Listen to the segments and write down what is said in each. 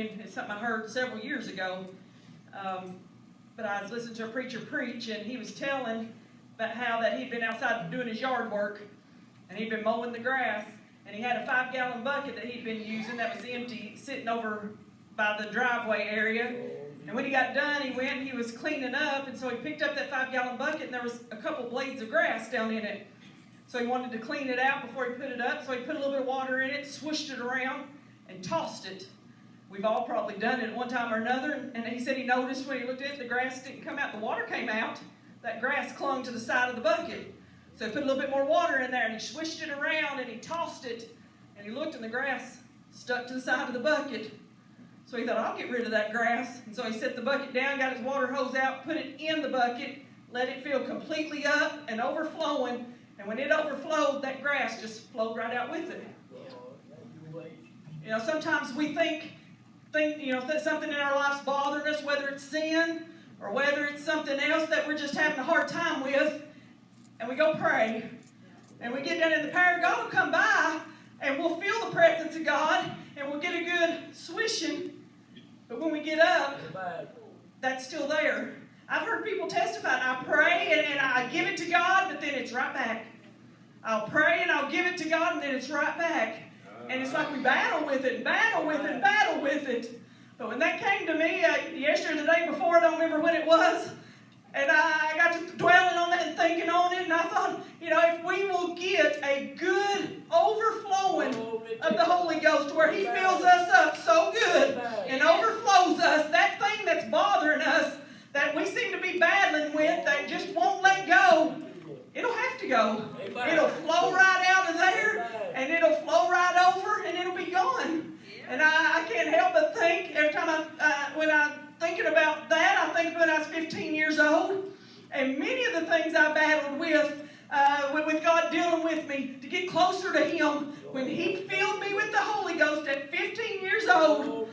It's something I heard several years ago, but I was listening to a preacher preach, and he was telling about how that he'd been outside doing his yard work, and he'd been mowing the grass, and he had a 5-gallon bucket that he'd been using that was empty, sitting over by the driveway area. And when he got done, he went and he was cleaning up, and so he picked up that 5-gallon bucket, and there was a couple blades of grass down in it. So he wanted to clean it out before he put it up, so he put a little bit of water in it, swished it around, and tossed it. We've all probably done it at one time or another, and he said he noticed when he looked at it, the grass didn't come out, the water came out. That grass clung to the side of the bucket. So he put a little bit more water in there, and he swished it around, and he tossed it, and he looked, and the grass stuck to the side of the bucket. So he thought, I'll get rid of that grass. And so he set the bucket down, got his water hose out, put it in the bucket, let it fill completely up and overflowing, and when it overflowed, that grass just flowed right out with it. You know, sometimes we think that something in our life's bothering us, whether it's sin or whether it's something else that we're just having a hard time with, and we go pray. And we get down in the power of God will come by, and we'll feel the presence of God, and we'll get a good swishing. But when we get up, that's still there. I've heard people testify, and I pray, and I give it to God, but then it's right back. I'll pray, and I'll give it to God, and then it's right back. And it's like we battle with it, and battle with it, and battle with it. But when that came to me yesterday or the day before, I don't remember when it was, and I got to dwelling on that and thinking on it, and I thought, if we will get a good overflowing of the Holy Ghost where He fills us up so good and overflows us, that thing that's bothering us, that we seem to be battling with, that just won't let go, it'll have to go. It'll flow right out of there, and it'll flow right over, and it'll be gone. And I can't help but think, every time when I'm thinking about that, I think when I was 15 years old, and many of the things I battled with God dealing with me to get closer to Him, when He filled me with the Holy Ghost at 15 years old,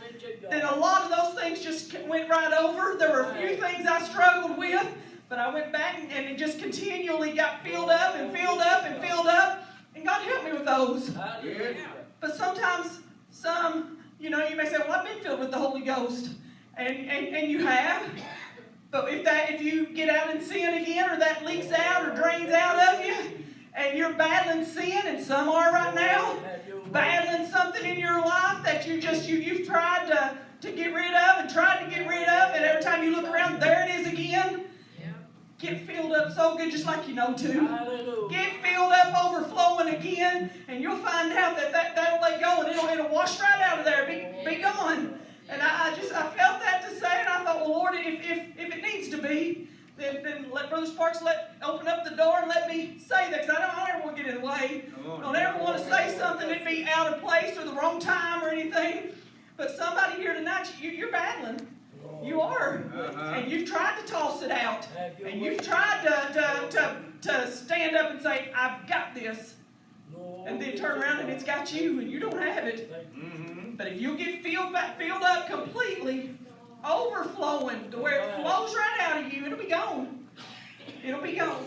then a lot of those things just went right over. There were a few things I struggled with, but I went back and it just continually got filled up and filled up and filled up, and God helped me with those. But sometimes you may say, well, I've been filled with the Holy Ghost. And you have. But if you get out in sin again, or that leaks out or drains out of you, and you're battling sin, and some are right now, battling something in your life that you've tried to get rid of and tried to get rid of, and every time you look around, there it is again. Get filled up so good, just like you know to. Get filled up, overflowing again, and you'll find out that'll let go, and it'll wash right out of there, be gone. And I felt that to say, and I thought, well, Lord, if it needs to be, then let Brother Sparks open up the door and let me say that, because I don't ever want to get in the way. I don't ever want to say something that'd be out of place or the wrong time or anything. But somebody here tonight, you're battling. You are. And you've tried to toss it out. And you've tried to stand up and say, I've got this. And then turn around and it's got you, and you don't have it. But if you get filled up completely, overflowing to where it flows right out of you, it'll be gone. It'll be gone.